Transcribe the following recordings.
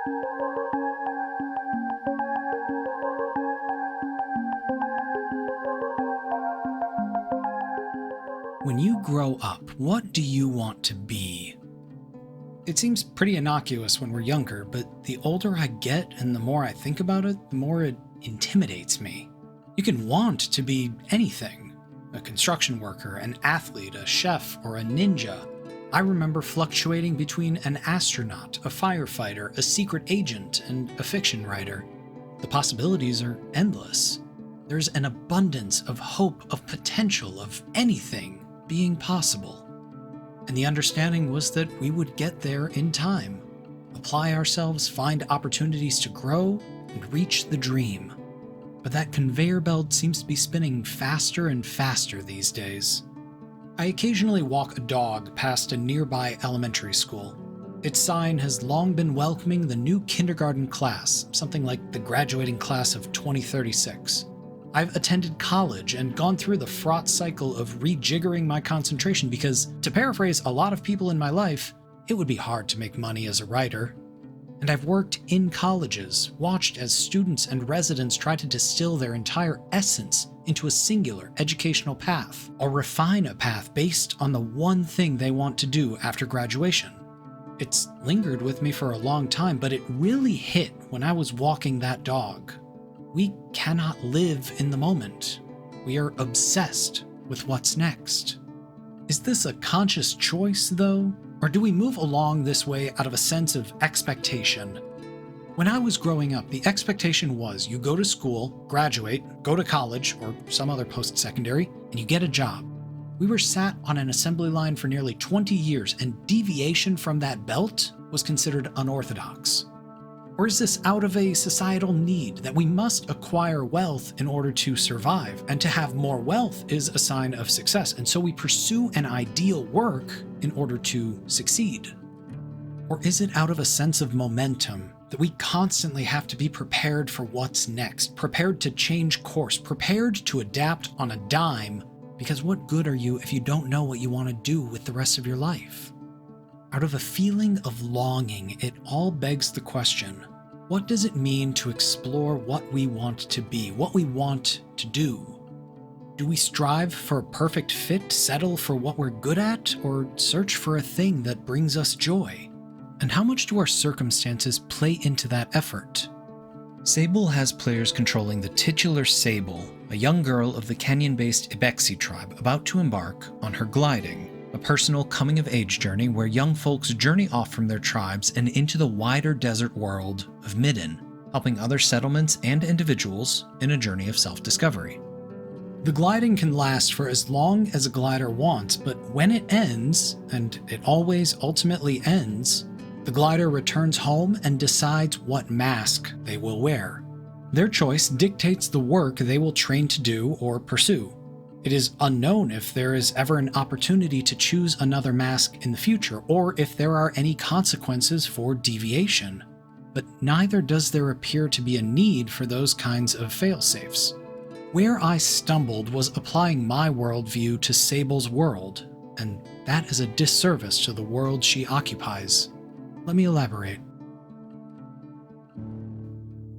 When you grow up, what do you want to be? It seems pretty innocuous when we're younger, but the older I get and the more I think about it, the more it intimidates me. You can want to be anything: a construction worker, an athlete, a chef, or a ninja. I remember fluctuating between an astronaut, a firefighter, a secret agent, and a fiction writer. The possibilities are endless. There's an abundance of hope, of potential, of anything being possible. And the understanding was that we would get there in time, apply ourselves, find opportunities to grow, and reach the dream. But that conveyor belt seems to be spinning faster and faster these days. I occasionally walk a dog past a nearby elementary school. Its sign has long been welcoming the new kindergarten class, something like the graduating class of 2036. I've attended college and gone through the fraught cycle of rejiggering my concentration because, to paraphrase a lot of people in my life, it would be hard to make money as a writer. And I've worked in colleges, watched as students and residents try to distill their entire essence into a singular educational path, or refine a path based on the one thing they want to do after graduation. It's lingered with me for a long time, but it really hit when I was walking that dog. We cannot live in the moment. We are obsessed with what's next. Is this a conscious choice, though? Or do we move along this way out of a sense of expectation? When I was growing up, the expectation was you go to school, graduate, go to college or some other post-secondary, and you get a job. We were sat on an assembly line for nearly 20 years, and deviation from that belt was considered unorthodox. Or is this out of a societal need that we must acquire wealth in order to survive, and to have more wealth is a sign of success, and so we pursue an ideal work in order to succeed? Or is it out of a sense of momentum that we constantly have to be prepared for what's next, prepared to change course, prepared to adapt on a dime, because what good are you if you don't know what you want to do with the rest of your life? Out of a feeling of longing, it all begs the question, what does it mean to explore what we want to be, what we want to do? Do we strive for a perfect fit, settle for what we're good at, or search for a thing that brings us joy? And how much do our circumstances play into that effort? Sable has players controlling the titular Sable, a young girl of the Kenyan-based Ibexi tribe about to embark on her gliding, a personal coming-of-age journey where young folks journey off from their tribes and into the wider desert world of Midden, helping other settlements and individuals in a journey of self-discovery. The gliding can last for as long as a glider wants, but when it ends, and it always ultimately ends, the glider returns home and decides what mask they will wear. Their choice dictates the work they will train to do or pursue. It is unknown if there is ever an opportunity to choose another mask in the future, or if there are any consequences for deviation. But neither does there appear to be a need for those kinds of fail-safes. Where I stumbled was applying my worldview to Sable's world, and that is a disservice to the world she occupies. Let me elaborate.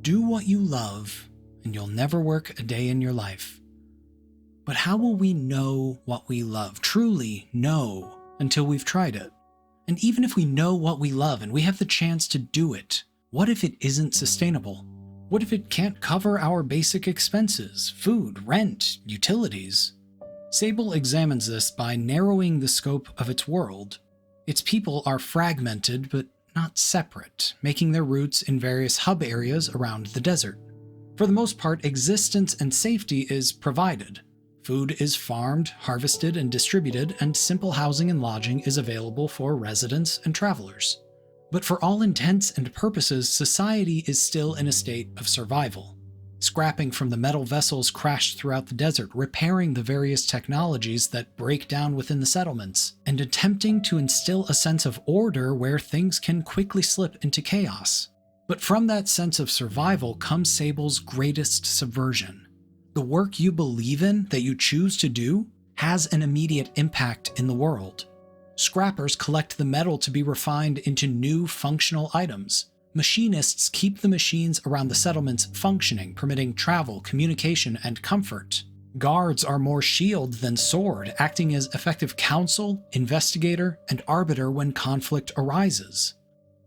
Do what you love, and you'll never work a day in your life. But how will we know what we love, truly know, until we've tried it? And even if we know what we love and we have the chance to do it, what if it isn't sustainable? What if it can't cover our basic expenses, food, rent, utilities? Sable examines this by narrowing the scope of its world. Its people are fragmented but not separate, making their roots in various hub areas around the desert. For the most part, existence and safety is provided. Food is farmed, harvested, and distributed, and simple housing and lodging is available for residents and travelers. But for all intents and purposes, society is still in a state of survival. Scrapping from the metal vessels crashed throughout the desert, repairing the various technologies that break down within the settlements, and attempting to instill a sense of order where things can quickly slip into chaos. But from that sense of survival comes Sable's greatest subversion. The work you believe in, that you choose to do, has an immediate impact in the world. Scrappers collect the metal to be refined into new functional items. Machinists keep the machines around the settlements functioning, permitting travel, communication, and comfort. Guards are more shield than sword, acting as effective counsel, investigator, and arbiter when conflict arises.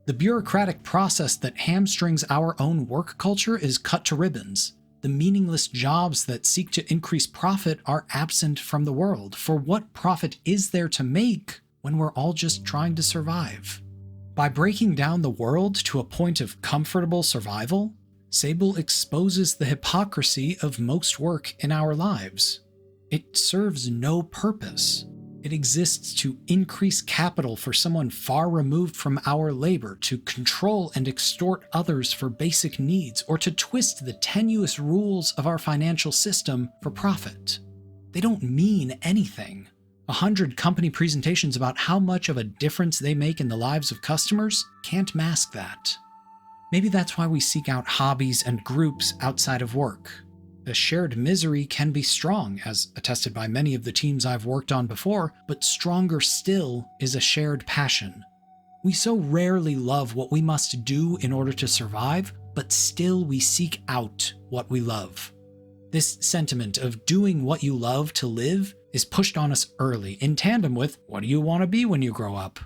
The bureaucratic process that hamstrings our own work culture is cut to ribbons. The meaningless jobs that seek to increase profit are absent from the world, for what profit is there to make when we're all just trying to survive? By breaking down the world to a point of comfortable survival, Sable exposes the hypocrisy of most work in our lives. It serves no purpose. It exists to increase capital for someone far removed from our labor, to control and extort others for basic needs, or to twist the tenuous rules of our financial system for profit. They don't mean anything. 100 company presentations about how much of a difference they make in the lives of customers can't mask that. Maybe that's why we seek out hobbies and groups outside of work. A shared misery can be strong, as attested by many of the teams I've worked on before, but stronger still is a shared passion. We so rarely love what we must do in order to survive, but still we seek out what we love. This sentiment of doing what you love to live is pushed on us early, in tandem with what do you want to be when you grow up?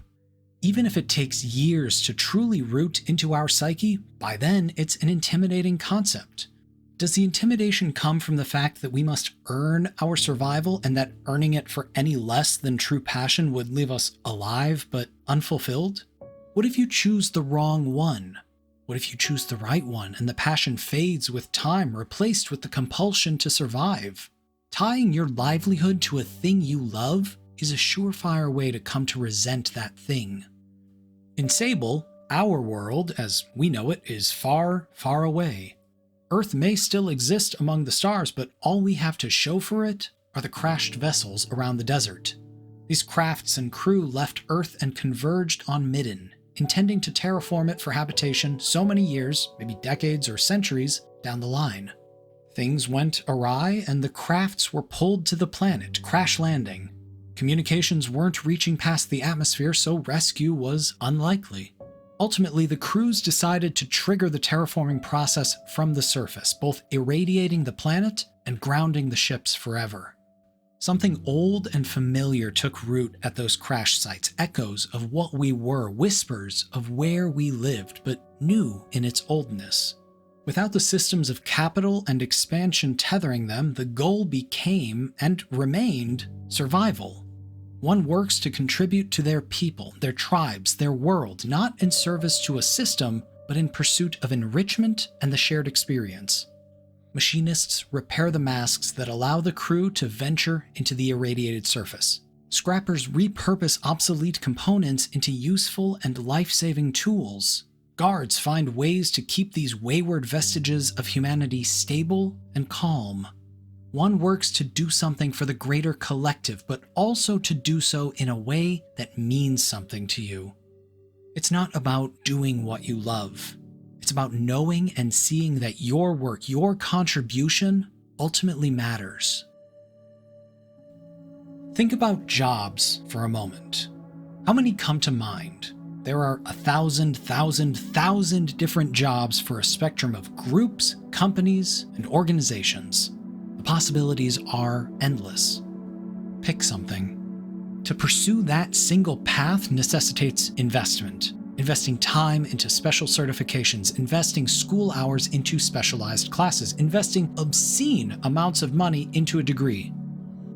Even if it takes years to truly root into our psyche, by then it's an intimidating concept. Does the intimidation come from the fact that we must earn our survival and that earning it for any less than true passion would leave us alive but unfulfilled? What if you choose the wrong one? What if you choose the right one and the passion fades with time, replaced with the compulsion to survive? Tying your livelihood to a thing you love is a surefire way to come to resent that thing. In Sable, our world, as we know it, is far, far away. Earth may still exist among the stars, but all we have to show for it are the crashed vessels around the desert. These crafts and crew left Earth and converged on Midden, intending to terraform it for habitation so many years, maybe decades or centuries, down the line. Things went awry, and the crafts were pulled to the planet, crash landing. Communications weren't reaching past the atmosphere, so rescue was unlikely. Ultimately, the crews decided to trigger the terraforming process from the surface, both irradiating the planet and grounding the ships forever. Something old and familiar took root at those crash sites, echoes of what we were, whispers of where we lived, but new in its oldness. Without the systems of capital and expansion tethering them, the goal became, and remained, survival. One works to contribute to their people, their tribes, their world, not in service to a system, but in pursuit of enrichment and the shared experience. Machinists repair the masks that allow the crew to venture into the irradiated surface. Scrappers repurpose obsolete components into useful and life-saving tools. Guards find ways to keep these wayward vestiges of humanity stable and calm. One works to do something for the greater collective, but also to do so in a way that means something to you. It's not about doing what you love. It's about knowing and seeing that your work, your contribution, ultimately matters. Think about jobs for a moment. How many come to mind? There are 1,000 different jobs for a spectrum of groups, companies, and organizations. The possibilities are endless. Pick something. To pursue that single path necessitates investment. Investing time into special certifications, investing school hours into specialized classes, investing obscene amounts of money into a degree.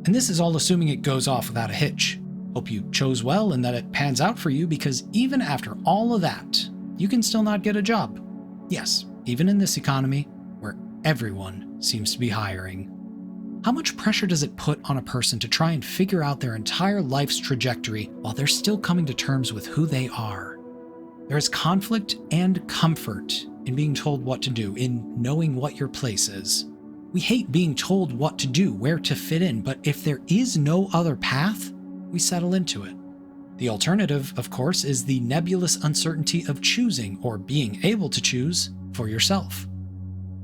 And this is all assuming it goes off without a hitch. Hope you chose well and that it pans out for you, because even after all of that, you can still not get a job. Yes, even in this economy where everyone seems to be hiring. How much pressure does it put on a person to try and figure out their entire life's trajectory while they're still coming to terms with who they are? There is conflict and comfort in being told what to do, in knowing what your place is. We hate being told what to do, where to fit in, but if there is no other path, we settle into it. The alternative, of course, is the nebulous uncertainty of choosing, or being able to choose, for yourself.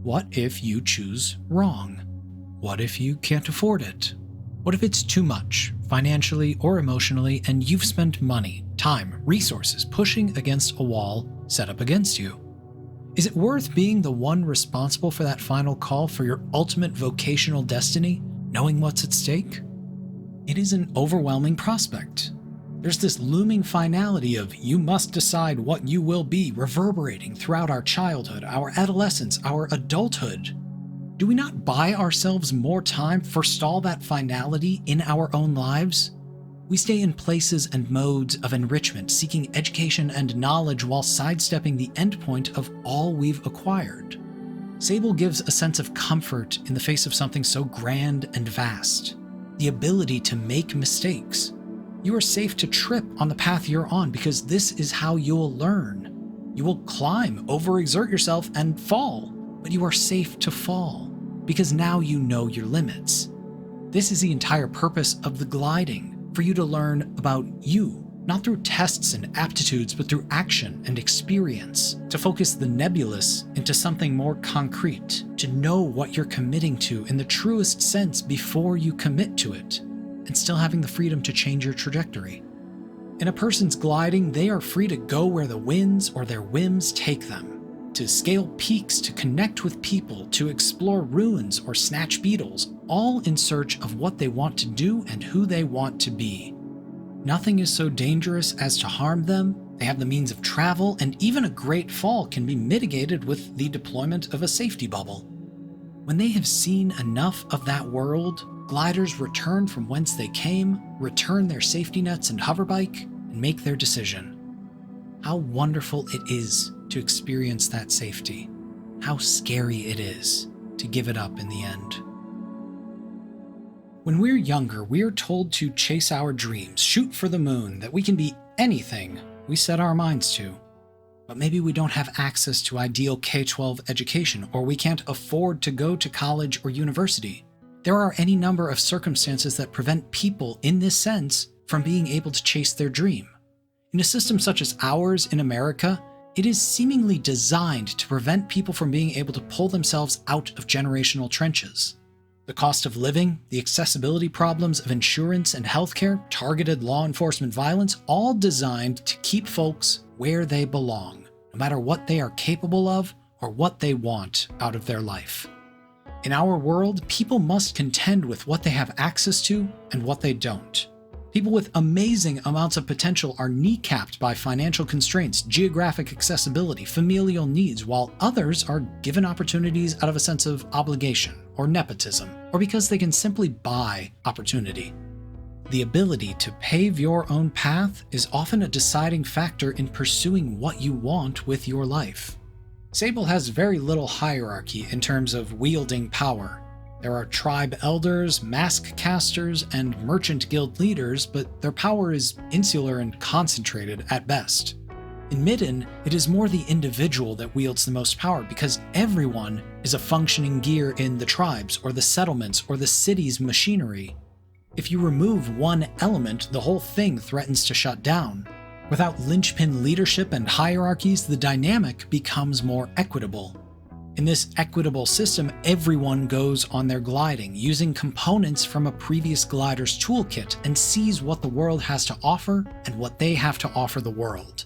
What if you choose wrong? What if you can't afford it? What if it's too much, financially or emotionally, and you've spent money, time, resources pushing against a wall set up against you? Is it worth being the one responsible for that final call for your ultimate vocational destiny, knowing what's at stake? It is an overwhelming prospect. There's this looming finality of you must decide what you will be reverberating throughout our childhood, our adolescence, our adulthood. Do we not buy ourselves more time, forestall that finality in our own lives? We stay in places and modes of enrichment, seeking education and knowledge while sidestepping the endpoint of all we've acquired. Sable gives a sense of comfort in the face of something so grand and vast. The ability to make mistakes. You are safe to trip on the path you're on because this is how you'll learn. You will climb, overexert yourself, and fall, but you are safe to fall because now you know your limits. This is the entire purpose of the gliding, for you to learn about you, not through tests and aptitudes, but through action and experience, to focus the nebulous into something more concrete, to know what you're committing to in the truest sense before you commit to it, and still having the freedom to change your trajectory. In a person's gliding, they are free to go where the winds or their whims take them, to scale peaks, to connect with people, to explore ruins or snatch beetles, all in search of what they want to do and who they want to be. Nothing is so dangerous as to harm them. They have the means of travel, and even a great fall can be mitigated with the deployment of a safety bubble. When they have seen enough of that world, gliders return from whence they came, return their safety nets and hoverbike, and make their decision. How wonderful it is to experience that safety. How scary it is to give it up in the end. When we're younger, we're told to chase our dreams, shoot for the moon, that we can be anything we set our minds to. But maybe we don't have access to ideal K-12 education, or we can't afford to go to college or university. There are any number of circumstances that prevent people, in this sense, from being able to chase their dream. In a system such as ours in America, it is seemingly designed to prevent people from being able to pull themselves out of generational trenches. The cost of living, the accessibility problems of insurance and healthcare, targeted law enforcement violence, all designed to keep folks where they belong, no matter what they are capable of or what they want out of their life. In our world, people must contend with what they have access to and what they don't. People with amazing amounts of potential are kneecapped by financial constraints, geographic accessibility, familial needs, while others are given opportunities out of a sense of obligation or nepotism, or because they can simply buy opportunity. The ability to pave your own path is often a deciding factor in pursuing what you want with your life. Sable has very little hierarchy in terms of wielding power. There are tribe elders, mask casters, and merchant guild leaders, but their power is insular and concentrated at best. In Midden, it is more the individual that wields the most power because everyone is a functioning gear in the tribes or the settlements or the city's machinery. If you remove one element, the whole thing threatens to shut down. Without linchpin leadership and hierarchies, the dynamic becomes more equitable. In this equitable system, everyone goes on their gliding, using components from a previous glider's toolkit, and sees what the world has to offer and what they have to offer the world.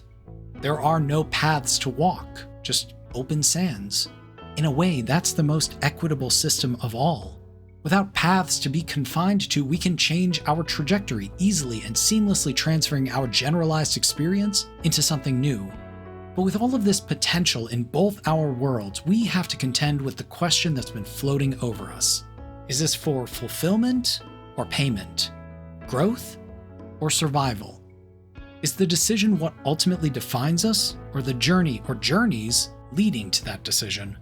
There are no paths to walk, just open sands. In a way, that's the most equitable system of all. Without paths to be confined to, we can change our trajectory easily and seamlessly, transferring our generalized experience into something new. But with all of this potential in both our worlds, we have to contend with the question that's been floating over us. Is this for fulfillment or payment? Growth or survival? Is the decision what ultimately defines us, or the journey or journeys leading to that decision?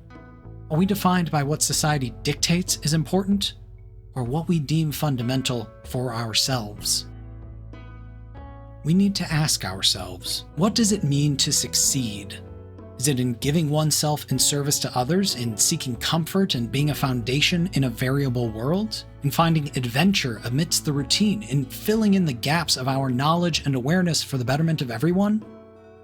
Are we defined by what society dictates is important, or what we deem fundamental for ourselves? We need to ask ourselves, what does it mean to succeed? Is it in giving oneself in service to others, in seeking comfort and being a foundation in a variable world, in finding adventure amidst the routine, in filling in the gaps of our knowledge and awareness for the betterment of everyone?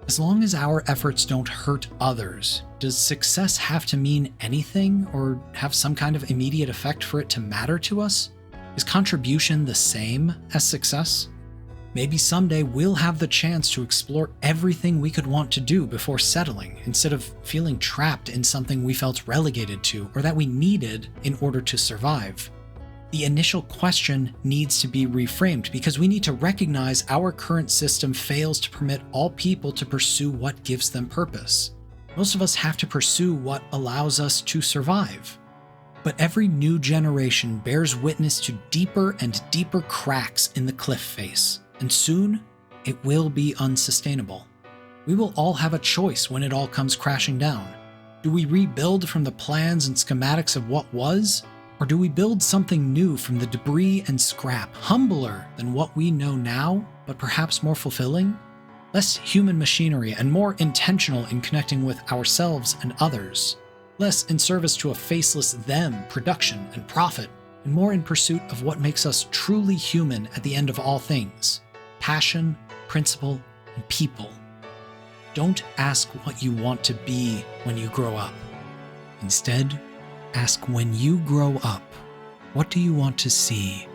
As long as our efforts don't hurt others, does success have to mean anything or have some kind of immediate effect for it to matter to us? Is contribution the same as success? Maybe someday we'll have the chance to explore everything we could want to do before settling, instead of feeling trapped in something we felt relegated to or that we needed in order to survive. The initial question needs to be reframed because we need to recognize our current system fails to permit all people to pursue what gives them purpose. Most of us have to pursue what allows us to survive. But every new generation bears witness to deeper and deeper cracks in the cliff face, and soon it will be unsustainable. We will all have a choice when it all comes crashing down. Do we rebuild from the plans and schematics of what was? Or do we build something new from the debris and scrap, humbler than what we know now, but perhaps more fulfilling? Less human machinery and more intentional in connecting with ourselves and others. Less in service to a faceless them, production, and profit, and more in pursuit of what makes us truly human at the end of all things: passion, principle, and people. Don't ask what you want to be when you grow up. Instead, ask, when you grow up, what do you want to see?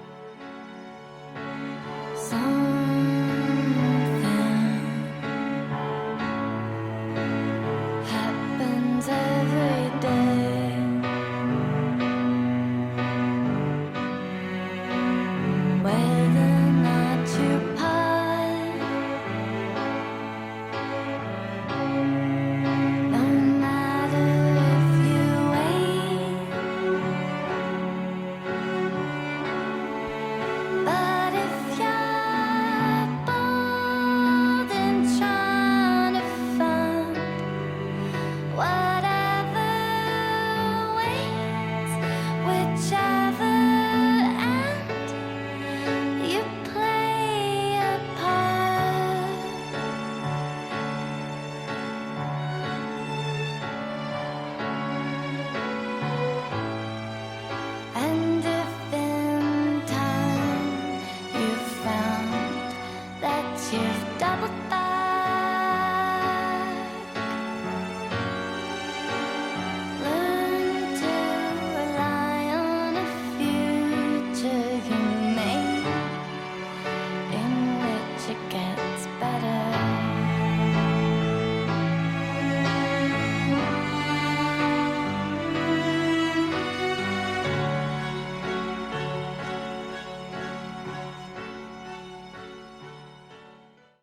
You've doubled back.